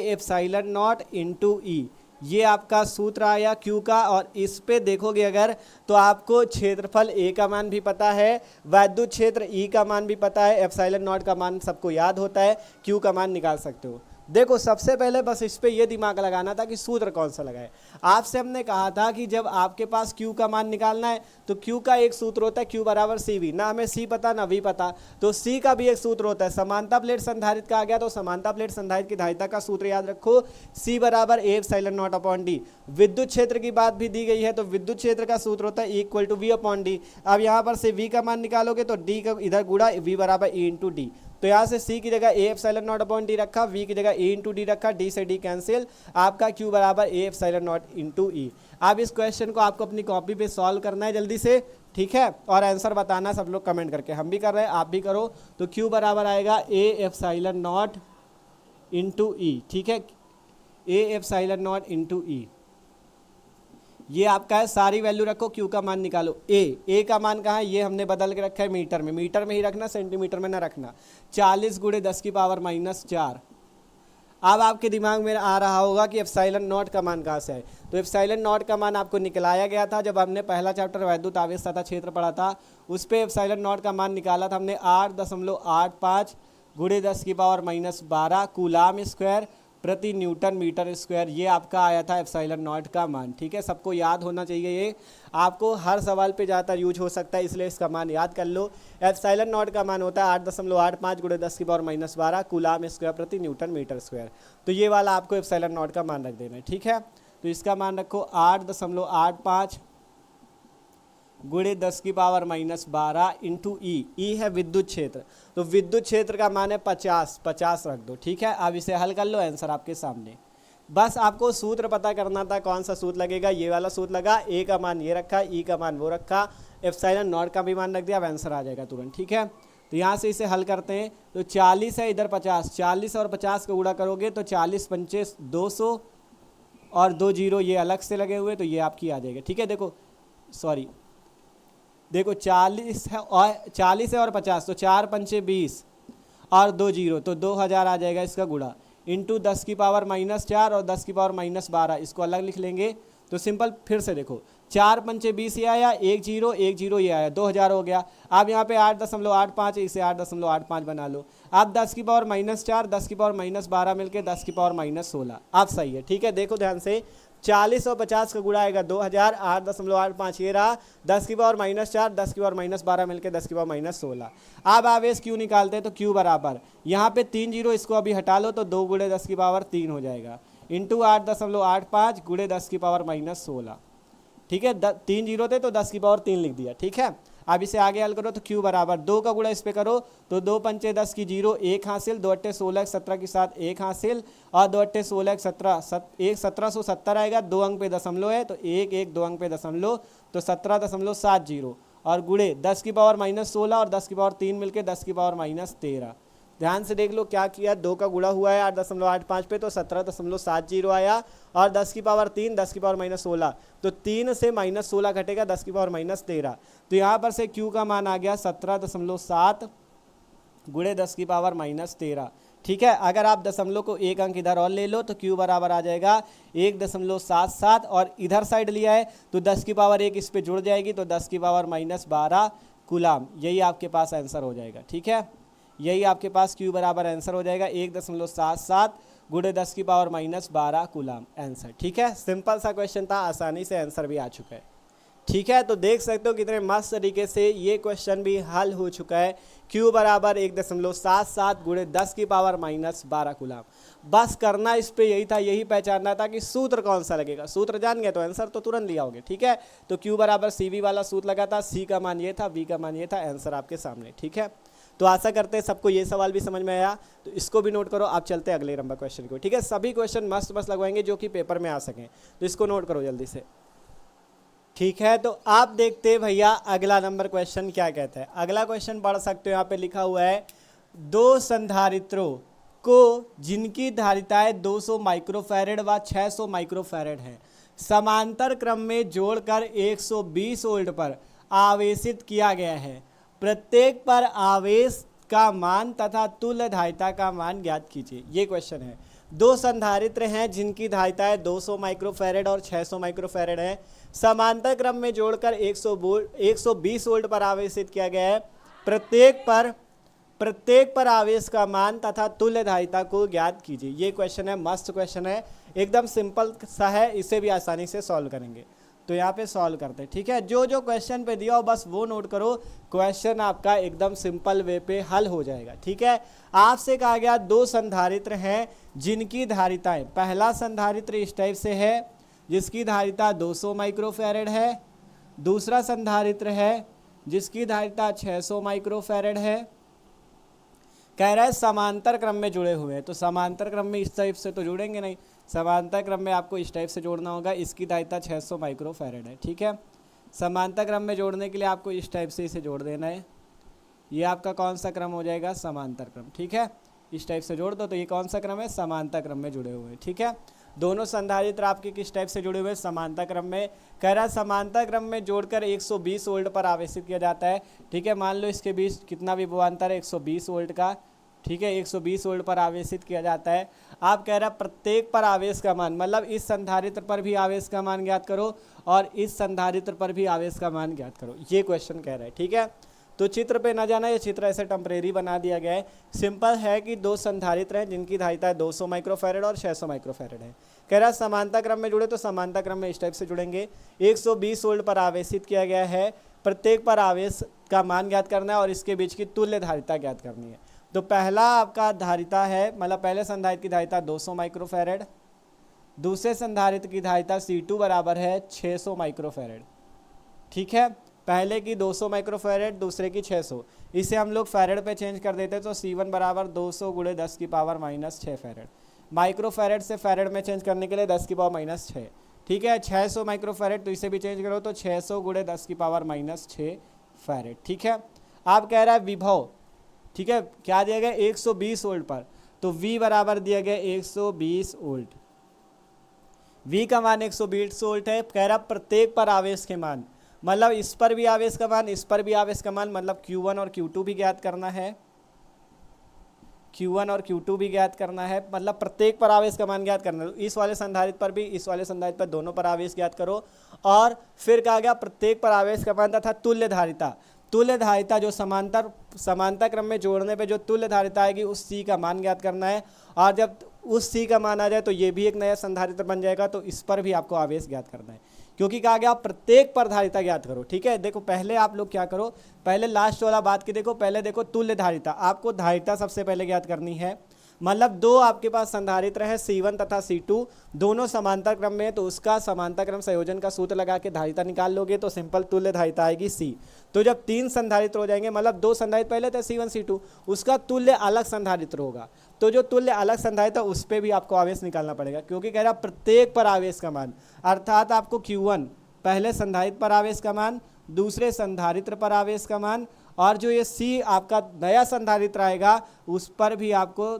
epsilon not into E। ये आपका सूत्र आया Q का। और इस पे देखोगे अगर तो आपको क्षेत्रफल A का मान भी पता है, वैद्युत क्षेत्र E का मान भी पता है, एप्सिलॉन नॉट का मान सबको याद होता है, Q का मान निकाल सकते हो। देखो सबसे पहले बस इस पे ये दिमाग लगाना था कि सूत्र कौन सा लगाए। आपसे हमने कहा था कि जब आपके पास Q का मान निकालना है तो Q का एक सूत्र होता है Q बराबर CV। ना हमें C पता ना V पता, तो C का भी एक सूत्र होता है। समानता प्लेट संधारित्र का आ गया तो समानता प्लेट संधारित्र की धारिता का सूत्र याद रखो, C बराबर A epsilon not upon D। विद्युत क्षेत्र की बात भी दी गई है तो विद्युत क्षेत्र का सूत्र होता है equal to V upon D। अब यहाँ पर से V का मान निकालोगे तो D का इधर गुणा V बराबर E इंटू डी। तो यहाँ से C की जगह A epsilon not upon D रखा, V की जगह A इंटू डी रखा, D से D कैंसिल, आपका Q बराबर A epsilon not into E। अब इस क्वेश्चन को आपको अपनी कॉपी पे सॉल्व करना है जल्दी से, ठीक है, और आंसर बताना सब लोग कमेंट करके। हम भी कर रहे हैं, आप भी करो। तो Q बराबर आएगा A epsilon not into E। ठीक है, A epsilon not into E। ये आपका है, सारी वैल्यू रखो, Q का मान निकालो। A का मान कहाँ है, ये हमने बदल के रखा है मीटर में, मीटर में ही रखना, सेंटीमीटर में ना रखना। 40 गुणे 10 की पावर माइनस 4। अब आपके दिमाग में आ रहा होगा कि एप्सिलॉन नॉट का मान कहाँ से है। तो एप्सिलॉन नॉट का मान आपको निकलाया गया था जब हमने पहला चैप्टर वैद्युत आवेश तथा क्षेत्र पढ़ा था, उस पर एप्सिलॉन नॉट का मान निकाला था हमने 8.85 गुणे 10 की पावर माइनस 12 कूलाम स्क्वायर प्रति न्यूटन मीटर स्क्वायर। ये आपका आया था एप्सिलॉन नॉट का मान। ठीक है, सबको याद होना चाहिए, ये आपको हर सवाल पे ज़्यादातर यूज हो सकता है, इसलिए इसका मान याद कर लो। एप्सिलॉन नॉट का मान होता है 8.85 गुणे 10 की पावर माइनस 12 कूलाम स्क्वायर प्रति न्यूटन मीटर स्क्वायर। तो ये वाला आपको एप्सिलॉन नॉट का मान रख देना है। ठीक है, तो इसका मान रखो 8.85 गुणे 10 की पावर माइनस 12 इंटू ई है विद्युत क्षेत्र। तो विद्युत क्षेत्र का मान है 50 रख दो। ठीक है, अब इसे हल कर लो, आंसर आपके सामने। बस आपको सूत्र पता करना था, कौन सा सूत्र लगेगा, ये वाला सूत्र लगा, ए का मान ये रखा, ई का मान वो रखा, एप्सिलॉन नॉट का भी मान रख दिया, अब आंसर आ जाएगा तुरंत। ठीक है, तो यहाँ से इसे हल करते हैं। तो 40 है, इधर 50, 40 और 50 को गुणा करोगे तो 40 पंचे 200 और 2 जीरो ये अलग से लगे हुए, तो ये आपकी आ जाएगी। ठीक है, देखो 40 है और 50, तो 4 पंचे 20 और 2 जीरो, तो 2000 आ जाएगा इसका गुणा, इंटू 10 की पावर माइनस 4 और 10 की पावर माइनस 12, इसको अलग लिख लेंगे। तो सिंपल फिर से देखो, 4 पंचे 20 ये आया, 1 जीरो ये आया, 2000 हो गया। अब यहाँ पे 8.85 इसे 8.85 बना लो। अब 10 की पावर माइनस 4, 10 की पावर माइनस 12 मिलके 10 की पावर माइनस 16। अब सही है। ठीक है, देखो ध्यान से, 40 और 50 का गुणा आएगा 2000, 8.85 ये रहा, 10 की पावर माइनस 4, 10 की पावर माइनस 12 मिलकर 10 की पावर माइनस 16। अब आवेश क्यू निकालते हैं, तो क्यू बराबर यहाँ पे 3 जीरो, इसको अभी हटा लो तो 2 गुणे 10 की पावर 3 हो जाएगा, इंटू 8.85 गुणे 10 की पावर माइनस 16। ठीक है, 3 जीरो थे तो 10 की पावर 3 लिख दिया। ठीक है, अब इसे आगे हल करो तो क्यू बराबर 2 का गुणा इस पे करो तो 2 पंचे 10 की जीरो, 1 हासिल, 2 अट्टे 16 17 के साथ 1 हासिल, और 2 अट्टे 16 17 1770 आएगा, 2 अंक पे दशमलव है तो 1 1 2 अंक पे दशमलव, तो 17.70 और गुणे 10 की पावर माइनस 16 और 10 की पावर 3 मिलके 10 की पावर माइनस 13। ध्यान से देख लो क्या किया, 2 का गुणा हुआ है 8.85 पे तो 17.70 आया, और 10 की पावर 3, 10 की पावर माइनस 16, तो 3 से माइनस 16 घटेगा 10 की पावर माइनस 13। तो यहाँ पर से Q का मान आ गया 17.7 गुणे 10 की पावर माइनस 13। ठीक है, अगर आप दशमलव को एक अंक इधर और ले लो तो Q बराबर आ जाएगा 1.77, और इधर साइड लिया है तो 10 की पावर 1 इस पर जुड़ जाएगी तो 10 की पावर माइनस 12 कूलाम। यही आपके पास आंसर हो जाएगा। ठीक है, यही आपके पास Q बराबर आंसर हो जाएगा 1.77 गुणे 10 की पावर -12 कूलाम आंसर। ठीक है, सिंपल सा क्वेश्चन था, आसानी से आंसर भी आ चुका है। ठीक है, तो देख सकते हो कितने मस्त तरीके से ये क्वेश्चन भी हल हो चुका है। Q बराबर 1.77 गुणे 10 की पावर -12 कूलाम। बस करना इस पे यही था, यही पहचानना था कि सूत्र कौन सा लगेगा। सूत्र जान गए तो आंसर तो तुरंत लिया होगे। ठीक है, तो Q बराबर CV वाला सूत्र लगा था, C का मान ये था, V का मान ये था, आंसर आपके सामने। ठीक है, तो आशा करते हैं सबको ये सवाल भी समझ में आया, तो इसको भी नोट करो। आप चलते हैं अगले नंबर क्वेश्चन को। ठीक है, सभी क्वेश्चन मस्त मस्त लगवाएंगे जो कि पेपर में आ सकें, तो इसको नोट करो जल्दी से। ठीक है, तो आप देखते हैं भैया अगला नंबर क्वेश्चन क्या कहता है। अगला क्वेश्चन पढ़ सकते हो, यहाँ पे लिखा हुआ है दो संधारित्रों को जिनकी धारिताएं 200 माइक्रोफैरेड व 600 माइक्रोफैरेड है समांतर क्रम में जोड़कर 120 वोल्ट पर आवेशित किया गया है। प्रत्येक पर आवेश का मान तथा तुल्य धारिता का मान ज्ञात कीजिए। ये क्वेश्चन है। दो संधारित्र हैं जिनकी धारिताएं 200 माइक्रोफैरेड और 600 माइक्रोफैरेड है, समांतर क्रम में जोड़कर 120 वोल्ट पर आवेशित किया गया है। प्रत्येक पर आवेश का मान तथा तुल्य धारिता को ज्ञात कीजिए। ये क्वेश्चन है, मस्त क्वेश्चन है, एकदम सिंपल सा है, इसे भी आसानी से सॉल्व करेंगे। तो यहाँ पे सॉल्व करते हैं। ठीक है, जो जो क्वेश्चन पे दिया हो बस वो नोट करो, क्वेश्चन आपका एकदम सिंपल वे पे हल हो जाएगा। ठीक है, आपसे कहा गया दो संधारित्र हैं जिनकी धारिताएं, पहला संधारित्र इस टाइप से है जिसकी धारिता 200 माइक्रोफैरेड है, दूसरा संधारित्र है जिसकी धारिता 600 माइक्रोफैरेड है। कह रहा है समांतर क्रम में जुड़े हुए हैं, तो समांतर क्रम में इस टाइप से तो जुड़ेंगे नहीं, समांतर क्रम में आपको इस टाइप से जोड़ना होगा। इसकी धारिता 600 माइक्रोफैरेड है। ठीक है, समांतर क्रम में जोड़ने के लिए आपको इस टाइप से इसे जोड़ देना है। ये आपका कौन सा क्रम हो जाएगा, समांतर क्रम। ठीक है, इस टाइप से जोड़ दो तो ये कौन सा क्रम है, समांतर क्रम में जुड़े हुए हैं। ठीक है, दोनों संधारित्र आपके किस टाइप से जुड़े हुए हैं, समांतर क्रम में। कह रहा है समांतर क्रम में जोड़कर 120 वोल्ट पर आवेशित किया जाता है। ठीक है, मान लो इसके बीच कितना विभवांतर है, 120 वोल्ट का। ठीक है, 120 वोल्ट पर आवेशित किया जाता है। आप कह रहा है प्रत्येक पर आवेश का मान, मतलब इस संधारित्र पर भी आवेश का मान ज्ञात करो और इस संधारित्र पर भी आवेश का मान ज्ञात करो। ये क्वेश्चन कह रहा है। ठीक है, तो चित्र पे ना जाना, ये चित्र ऐसे टेम्परेरी बना दिया गया है। सिंपल है कि दो संधारित्र हैं जिनकी धारिता 200 माइक्रोफैरेड और 600 माइक्रोफैरेड है। कह रहा है समांतर क्रम में जुड़े, तो समांतर क्रम में इस टाइप से जुड़ेंगे। 120 वोल्ट पर आवेशित किया गया है, प्रत्येक पर आवेश का मान ज्ञात करना है और इसके बीच की तुल्य धारिता ज्ञात करनी है। तो पहला आपका धारिता है, मतलब पहले संधारित्र की धारिता 200 माइक्रोफैरेड, दूसरे संधारित्र की धारिता C2 बराबर है 600 माइक्रोफैरेड। ठीक है, पहले की 200 माइक्रोफैरेड, दूसरे की 600। इसे हम लोग फैरेड पे चेंज कर देते तो C1 बराबर 200 गुणे 10 की पावर -6 फैरेड। माइक्रोफैरेड से फैरेड में चेंज करने के लिए 10 की पावर -6। ठीक है, 600 माइक्रोफैरेड, तो इसे भी चेंज करो तो 600 गुणे 10 की पावर -6 फैरेड। ठीक है, आप कह रहा है विभव, ठीक है, क्या दिया गया 120 वोल्ट पर, तो V बराबर दिया गया 120 वोल्ट। V का मान 120 वोल्ट है। कह रहा प्रत्येक पर आवेश के मान, मतलब इस पर भी आवेश का मान, इस पर भी आवेश का मान, मतलब Q1 और Q2 भी ज्ञात करना है, Q1 और Q2 भी ज्ञात करना है, मतलब प्रत्येक पर आवेश का मान ज्ञात करना है। इस वाले संधारित्र पर भी, इस वाले संधारित्र पर, दोनों पर आवेश ज्ञात करो। और फिर कहा गया प्रत्येक पर आवेश का मान तथा तुल्य धारिता। तुल्य धारिता जो समांतर क्रम में जोड़ने पे जो तुल्य धारिता आएगी उस C का मान ज्ञात करना है। और जब उस C का मान आ जाए तो ये भी एक नया संधारित्र बन जाएगा, तो इस पर भी आपको आवेश ज्ञात करना है, क्योंकि कहा गया प्रत्येक पर धारिता ज्ञात करो। ठीक है, देखो पहले आप लोग क्या करो, पहले लास्ट वाला बात की देखो, पहले देखो तुल्य धारिता, आपको धारिता सबसे पहले ज्ञात करनी है। मतलब दो आपके पास संधारित्र है C1 तथा C2, दोनों समांतर क्रम में है, तो उसका समांतर क्रम संयोजन का सूत्र लगा के धारिता निकाल लोगे तो सिंपल तुल्य धारिता आएगी C। तो जब तीन संधारित्र हो जाएंगे, मतलब दो संधारित्र पहले थे C1 C2, उसका तुल्य अलग संधारित्र होगा, तो जो तुल्य अलग संधारित्र उस पर भी आपको आवेश निकालना पड़ेगा, क्योंकि कह रहा प्रत्येक पर आवेश का मान, अर्थात आपको Q1 पहले संधारित्र पर आवेश का मान, दूसरे संधारित्र पर आवेश का मान, और जो ये C आपका नया संधारित्र आएगा उस पर भी आपको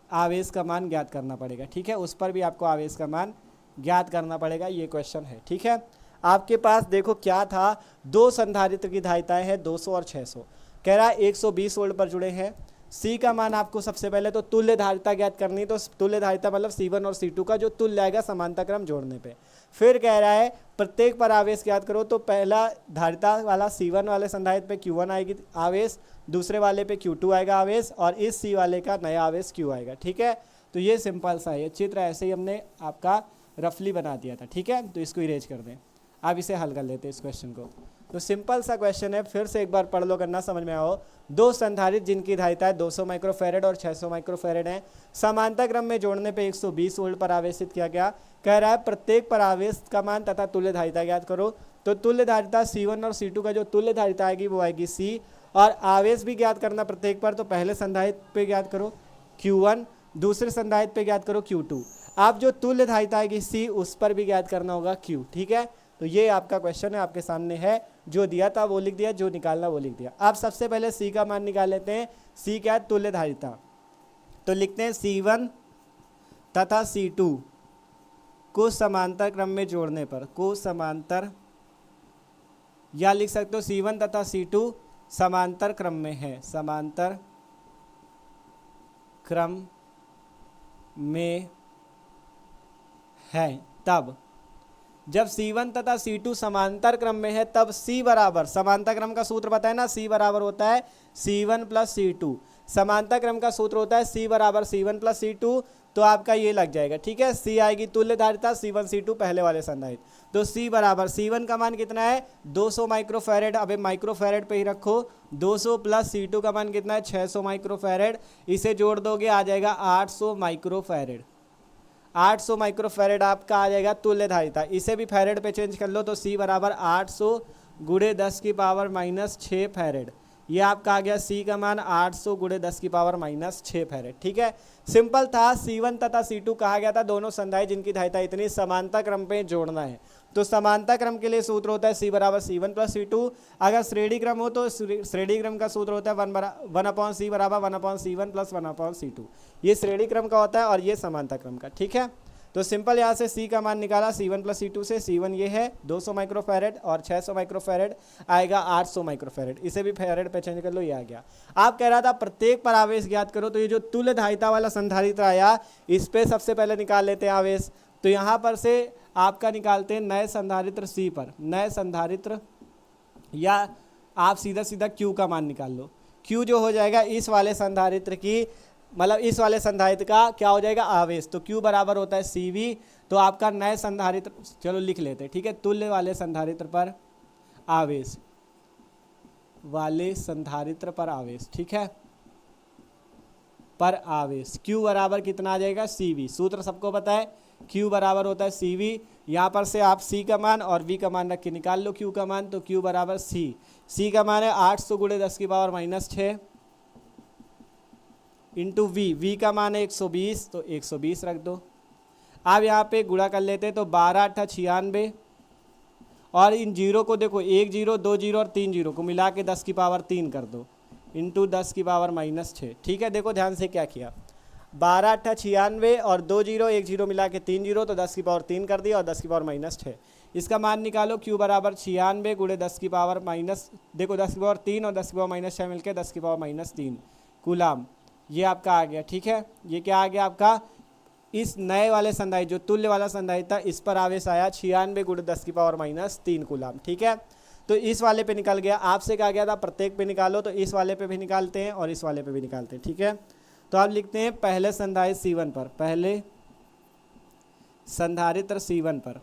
आवेश का मान ज्ञात करना पड़ेगा। ठीक है, उस पर भी आपको आवेश का मान ज्ञात करना पड़ेगा। ये क्वेश्चन है। ठीक है, आपके पास देखो क्या था, दो संधारित्र की धारिताएं हैं 200 और 600। कह रहा है 120 वोल्ट पर जुड़े हैं। C का मान आपको सबसे पहले तो तुल्य धारिता ज्ञात करनी है, तो तुल्य धारिता मतलब C1 और C2 का जो तुल्य आएगा समांतर क्रम जोड़ने पे। फिर कह रहा है प्रत्येक पर आवेश ज्ञात करो, तो पहला धारिता वाला C1 वाले संधारित्र पे Q1 आएगी आवेश, दूसरे वाले पे Q2 आएगा आवेश, और इस C वाले का नया आवेश Q आएगा। ठीक है, तो ये सिंपल सा है, ये चित्र ऐसे ही हमने आपका रफली बना दिया था, ठीक है। तो इसको इरेज कर दें, आप इसे हल कर लेते हैं इस क्वेश्चन को। तो सिंपल सा क्वेश्चन है, फिर से एक बार पढ़ लो, करना समझ में आओ। दो संधारित्र जिनकी धारिता 200 माइक्रोफेरेड और 600 माइक्रोफेरेड है, समांतर क्रम में जोड़ने पे 120 वोल्ट पर आवेशित किया गया। कह रहा है प्रत्येक पर आवेश का मान तथा तुल्य धारिता ज्ञात करो। तो तुल्य धारिता C1 और C2 का जो तुल्य धारिता आएगी वो आएगी C, और आवेश भी ज्ञात करना प्रत्येक पर। तो पहले संधारित्र पे ज्ञात करो Q1, दूसरे संधारित्र पे ज्ञात करो Q2। आप जो तुल्य धारिता आएगी C, उस पर भी ज्ञात करना होगा Q, ठीक है। तो ये आपका क्वेश्चन है, आपके सामने है, जो दिया था वो लिख दिया, जो निकालना वो लिख दिया। अब सबसे पहले C का मान निकाल लेते हैं। C क्या है? तुल्य धारिता। तो लिखते हैं C1 तथा C2 को समांतर क्रम में जोड़ने पर, को समांतर, या लिख सकते हो C1 तथा C2 समांतर क्रम में है, समांतर क्रम में है। तब जब C1 तथा C2 समांतर क्रम में है, तब C बराबर, समांतर क्रम का सूत्र बताए ना, C बराबर होता है C1 प्लस C2। समांतर क्रम का सूत्र होता है C बराबर C1 प्लस C2। तो आपका ये लग जाएगा, ठीक है। C आएगी तुल्य धारिता, C1 C2 पहले वाले संधारित्र। तो C बराबर, C1 का मान कितना है? 200 माइक्रोफेरेड। अबे माइक्रोफेरेड पे ही रखो। 200 प्लस C2 का मान कितना है? 600 माइक्रोफेरेड। इसे जोड़ दोगे आ जाएगा 800 माइक्रोफेरेड। 800 माइक्रोफेरेड आपका आ जाएगा तुल्य धारिता। इसे भी फेरेड पे चेंज कर लो, तो C बराबर 800 गुणे 10 की पावर माइनस 6 फेरेड। ये आपका आ गया C का मान 800 गुणे 10 की पावर माइनस 6 फेरेड, ठीक है। सिंपल था। C1 तथा C2 कहा गया था दोनों संधारित्र जिनकी धारिता इतनी, समांतर क्रम पे जोड़ना है। तो समांतर क्रम के लिए सूत्र होता है C बराबर C1 प्लस C2। अगर श्रेणी क्रम हो तो श्रेणी क्रम का सूत्र होता है 1/C बराबर 1/C1 प्लस 1/C2। ये श्रेणी क्रम का होता है और ये समांतर क्रम का, ठीक है। तो सिंपल यहाँ से C का मान निकाला C1 प्लस C2 से। C1 ये है 200 माइक्रोफेरेड और 600 माइक्रोफेरेड आएगा 800 माइक्रोफेरेड। इसे भी फेरेड पे चेंज कर लो, ये आ गया। आप कह रहा था प्रत्येक पर आवेश ज्ञात करो। तो ये जो तुल्य धारिता वाला संधारित्र आया, इस पे सबसे पहले निकाल लेते हैं आवेश। तो यहाँ पर से आपका निकालते हैं नए संधारित्र C पर, नए संधारित्र, या आप सीधा सीधा Q का मान निकाल लो। Q जो हो जाएगा इस वाले संधारित्र की, मतलब इस वाले संधारित्र का क्या हो जाएगा? आवेश। तो Q बराबर होता है CV। तो आपका नए संधारित्र, चलो लिख लेते हैं, ठीक है। तुल्य वाले संधारित्र पर आवेश, वाले संधारित्र पर आवेश, ठीक है, पर आवेश Q बराबर कितना आ जाएगा? CV। सूत्र सबको पता है, Q बराबर होता है CV। यहाँ पर से आप C का मान और V का मान रख के निकाल लो Q का मान। तो Q बराबर C का मान है 800 गुणे 10 की पावर माइनस 6 इंटू V का मान है 120, तो 120 रख दो। अब यहाँ पे गुणा कर लेते हैं, तो 12 × 96, और इन जीरो को देखो, 1 0 2 0 और 3 0 को मिला के 10 की पावर 3 कर दो, इंटू 10 की पावर माइनस 6, ठीक है। देखो ध्यान से क्या किया, 12 × 96 और 2 0 1 0 मिला के 3 0, तो 10 की पावर 3 कर दिया और 10 की पावर माइनस 6। इसका मान निकालो, Q बराबर 96 गुणे 10 की पावर माइनस, देखो 10 की पावर 3 और 10 की पावर माइनस 6 मिलकर 10 की पावर माइनस 3 कूलाम। ये आपका आ गया, ठीक है। ये क्या आ गया आपका? इस नए वाले संधारित्र, जो तुल्य वाला संधारित्र था, इस पर आवेश आया 96 गुणे 10 की पावर माइनस 3 कूलाम, ठीक है। तो इस वाले पे निकल गया। आपसे कहा गया था प्रत्येक पे निकालो, तो इस वाले पे भी निकालते हैं और इस वाले पे भी निकालते हैं, ठीक है। तो आप लिखते हैं पहले संधारित्र C1 पर, पहले संधारित्र C1 पर,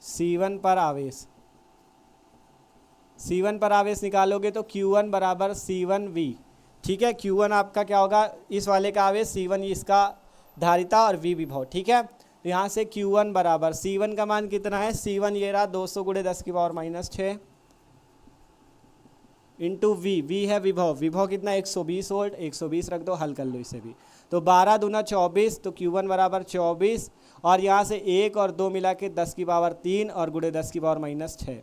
C1 पर आवेश, C1 पर आवेश निकालोगे तो Q1 बराबर C1V, ठीक है। Q1 आपका क्या होगा? इस वाले का आवेश, C1 इसका धारिता और V विभव, ठीक है। तो यहाँ से Q1 बराबर, C1 का मान कितना है? C1 ये रहा 200 गुणे 10 की पावर माइनस 6 इंटू V है विभव, विभव कितना? 120 वोल्ट, 120 रख दो, हल कर लो इसे भी। तो 12 दूना 24, तो Q1 बराबर 24, और यहाँ से 1 और 2 मिला के 10 की पावर 3 और गुणे 10 की पावर माइनस 6।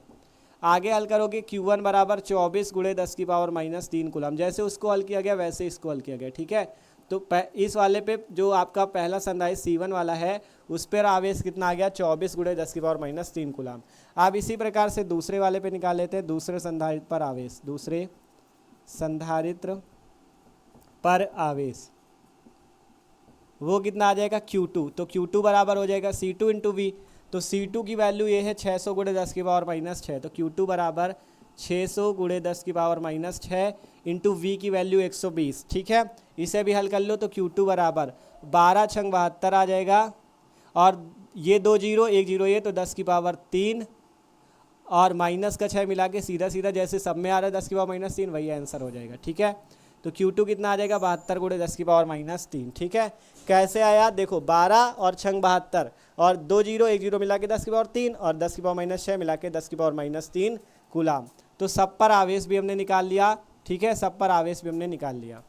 आगे हल करोगे, Q1 बराबर 24 गुणे 10 की पावर माइनस 3 कूलम। जैसे उसको हल किया गया वैसे इसको हल किया गया, ठीक है। तो इस वाले पे जो आपका पहला संधारित्र C1 वाला है, उस पर आवेश कितना आ गया? 24 गुणे 10 की पावर माइनस 3 कूलम। आप इसी प्रकार से दूसरे वाले पे निकाल लेते हैं, दूसरे संधारित्र पर आवेश, दूसरे संधारित्र पर आवेश, वो कितना आ जाएगा? Q2। तो Q2 बराबर हो जाएगा C2 इंटू V। तो C2 की वैल्यू ये है 600 गुणे 10 की पावर माइनस 6। तो Q2 बराबर 600 गुणे 10 की पावर -6 इंटू वी की वैल्यू 120, ठीक है। इसे भी हल कर लो तो Q2 बराबर 12 छंग 72 आ जाएगा, और ये 2 जीरो 1 जीरो ये तो 10 की पावर 3 और माइनस का 6 मिला के सीधा सीधा जैसे सब में आ रहा है 10 की पावर -3 वही आंसर हो जाएगा, ठीक है। तो Q2 कितना आ जाएगा 72 गुणे 10 की पावर -3, ठीक है। कैसे आया देखो, 12 और छंग 72 और 2 जीरो 1 जीरो मिला के 10 की पावर 3 और 10 की पावर -6 मिला के 10 की पावर -3 कूलाम। तो सब पर आवेश भी हमने निकाल लिया, ठीक है, सब पर आवेश भी हमने निकाल लिया,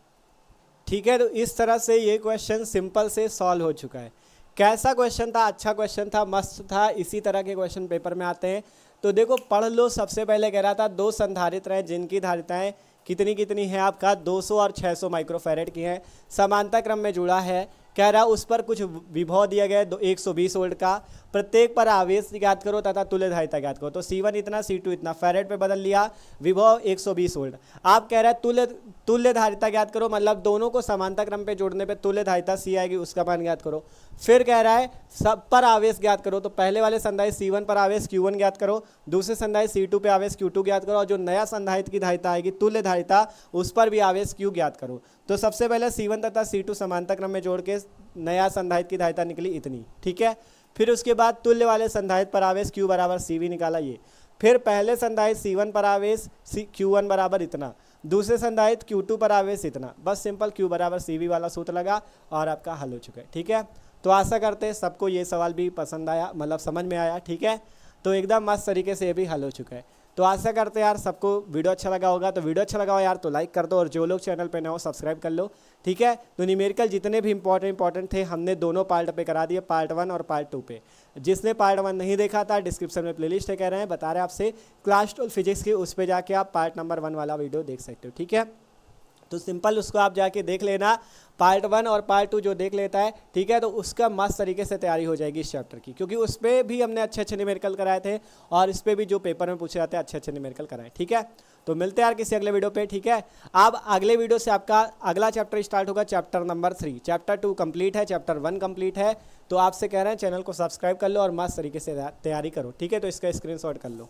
ठीक है। तो इस तरह से ये क्वेश्चन सिंपल से सॉल्व हो चुका है। कैसा क्वेश्चन था, अच्छा क्वेश्चन था, मस्त था। इसी तरह के क्वेश्चन पेपर में आते हैं तो देखो पढ़ लो। सबसे पहले कह रहा था 2 संधारित्र हैं जिनकी धारिताएं कितनी कितनी है आपका 200 और 600 माइक्रोफैरेड की हैं, समांतर क्रम में जुड़ा है। कह रहा उस पर कुछ विभव दिया गया है 120 वोल्ट का, प्रत्येक पर आवेश ज्ञात करो तथा तुल्य धारिता ज्ञात करो। तो C1 इतना C2 इतना, फैरेड पे बदल लिया, विभव 120 वोल्ट। आप कह रहे हैं तुल्य धारिता ज्ञात करो, मतलब दोनों को समांतर क्रम पे जोड़ने पे तुल्य धारिता C आएगी, उसका मान ज्ञात करो। फिर कह रहा है सब पर आवेश ज्ञात करो, तो पहले वाले संधारित्र C1 पर आवेश Q1 ज्ञात करो, दूसरे संधारित्र C2 पे आवेश Q2 ज्ञात करो, और जो नया संधारित्र की धारिता आएगी तुल्य धारिता उस पर भी आवेश Q ज्ञात करो। तो सबसे पहले C1 तथा C2 समांतर क्रम में जोड़ के नया संधारित्र की धारिता निकली इतनी, ठीक है। फिर उसके बाद तुल्य वाले संधारित्र पर आवेश Q बराबर CV निकाला ये। फिर पहले संधारित्र C1 पर आवेश Q1 बराबर इतना, दूसरे संधारित्र Q2 पर आवेश इतना। बस सिंपल Q बराबर CV वाला सूत्र लगा और आपका हल हो चुका है, ठीक है। तो आशा करते हैं सबको ये सवाल भी पसंद आया, मतलब समझ में आया, ठीक है। तो एकदम मस्त तरीके से ये भी हल हो चुका है। तो आशा करते हैं यार सबको वीडियो अच्छा लगा होगा। तो वीडियो अच्छा लगा हो यार तो लाइक कर दो, और जो लोग चैनल पे नए हो सब्सक्राइब कर लो, ठीक है। तो न्यूमेरिकल जितने भी इंपॉर्टेंट थे हमने दोनों पार्ट पे करा दिए, पार्ट 1 और पार्ट 2 पे। जिसने पार्ट 1 नहीं देखा था डिस्क्रिप्शन में प्लेलिस्ट है, कह रहे हैं बता रहे हैं आपसे क्लास 12 फिजिक्स की, उस पर जाके आप पार्ट नंबर 1 वाला वीडियो देख सकते हो, ठीक है। तो सिंपल उसको आप जाके देख लेना, पार्ट 1 और पार्ट 2 जो देख लेता है, ठीक है। तो उसका मस्त तरीके से तैयारी हो जाएगी इस चैप्टर की, क्योंकि उस पर भी हमने अच्छे अच्छे न्यूमेरिकल कराए थे, और इस पर भी जो पेपर में पूछे जाते हैं अच्छे अच्छे न्यूमेरिकल कराए, ठीक है। तो मिलते हैं यार किसी अगले वीडियो पे, ठीक है। अब अगले वीडियो से आपका अगला चैप्टर स्टार्ट होगा, चैप्टर नंबर 3। चैप्टर 2 कंप्लीट है, चैप्टर 1 कंप्लीट है। तो आपसे कह रहे हैं चैनल को सब्सक्राइब कर लो और मस्त तरीके से तैयारी करो, ठीक है। तो इसका स्क्रीनशॉट कर लो।